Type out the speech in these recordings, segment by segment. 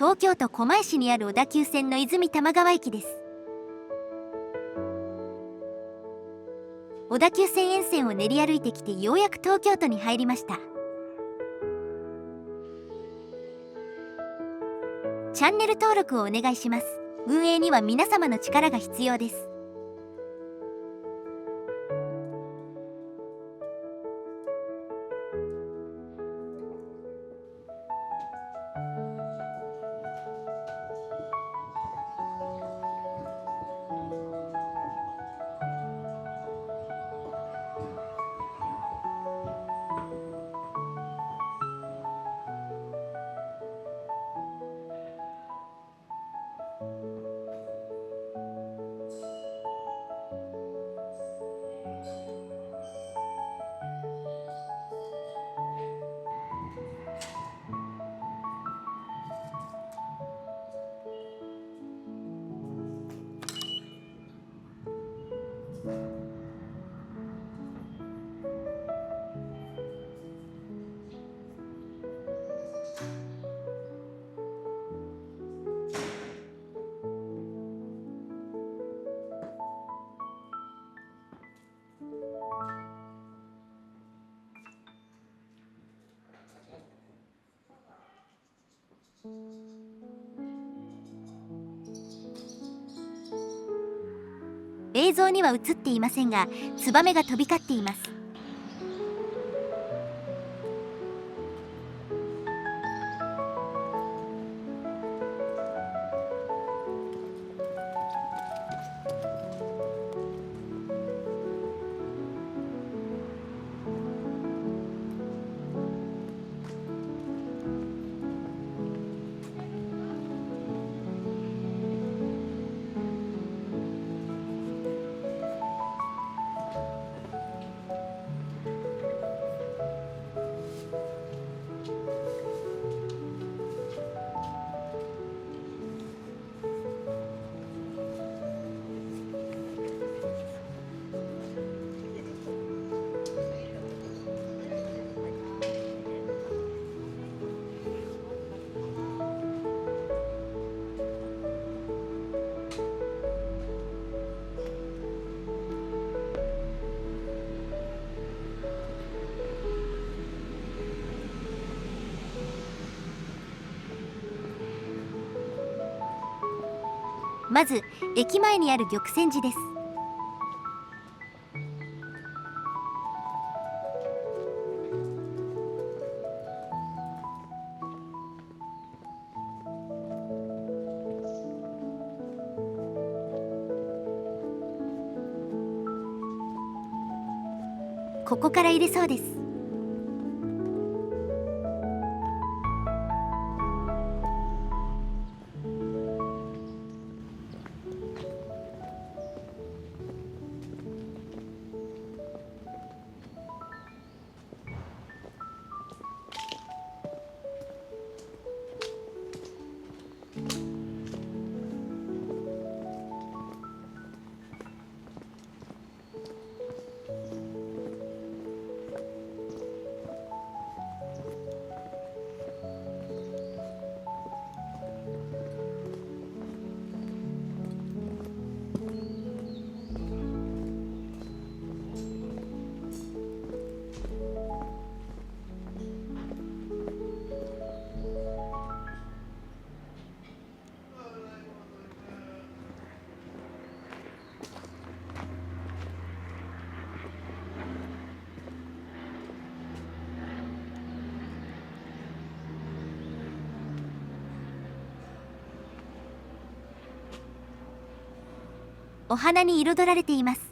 東京都狛江市にある小田急線の泉多摩川駅です。小田急線沿線を練り歩いてきてようやく東京都に入りました。チャンネル登録をお願いします。運営には皆様の力が必要です。映像には映っていませんが、ツバメが飛び交っています。まず駅前にある玉泉寺です。ここから入れそうです。お花に彩られています。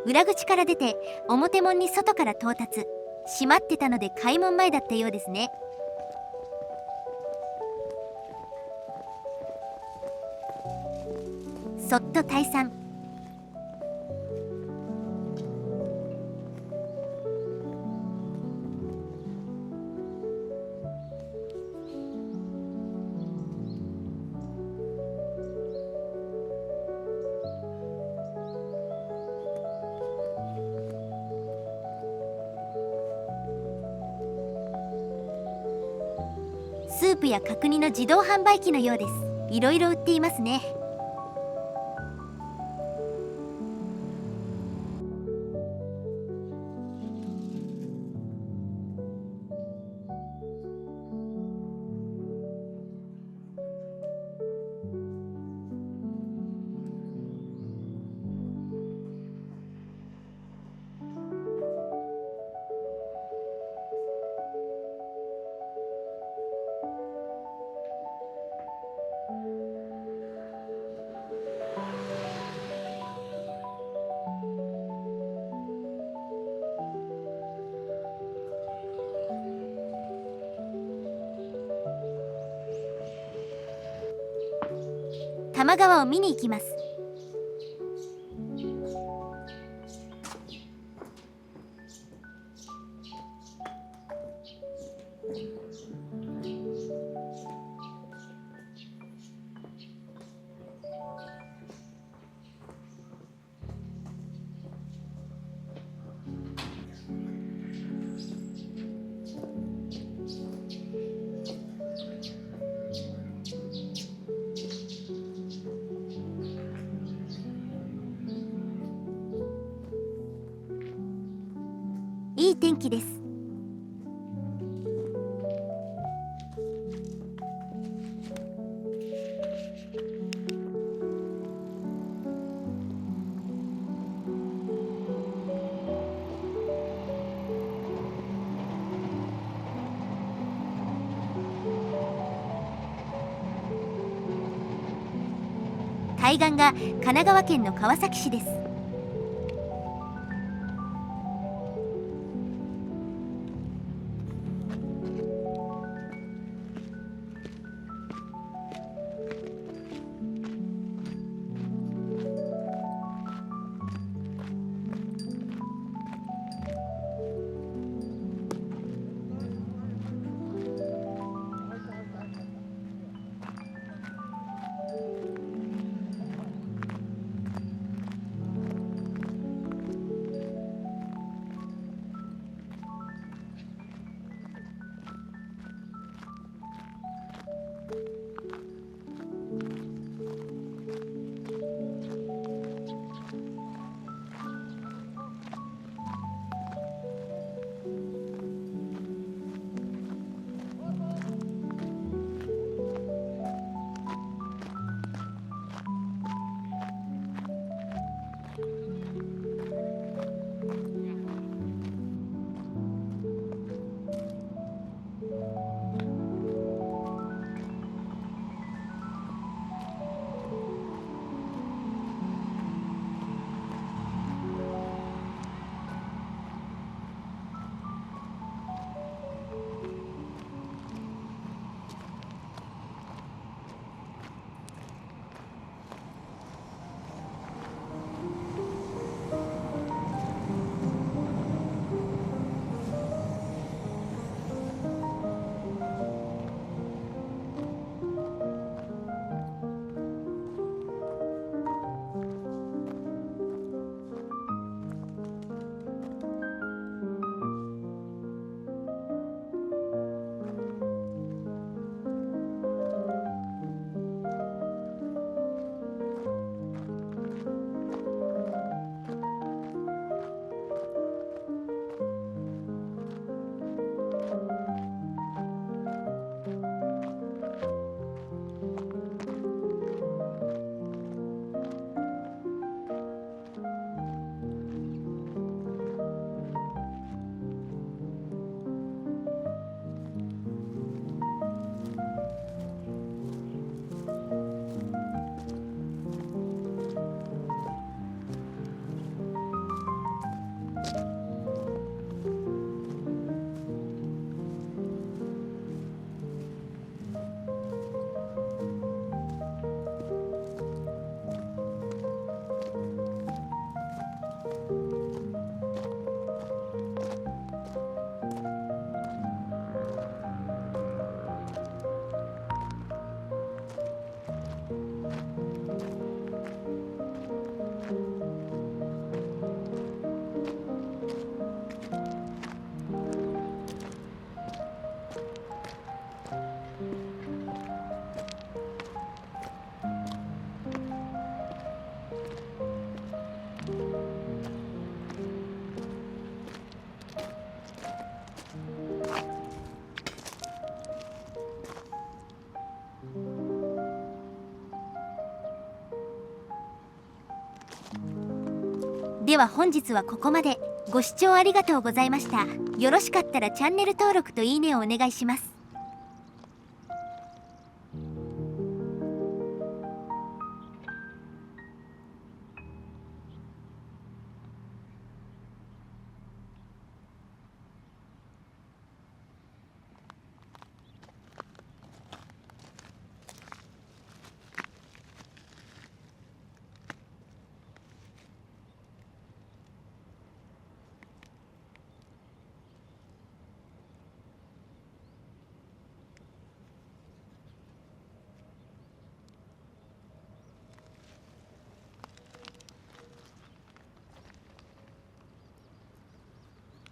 裏口から出て表門に外から到達。閉まってたので開門前だったようですね。そっと退散。スープや角煮の自動販売機のようです。いろいろ売っていますね。多摩川を見に行きます。いい天気です。海岸が神奈川県の川崎市です。では本日はここまで。ご視聴ありがとうございました。よろしかったらチャンネル登録といいねをお願いします。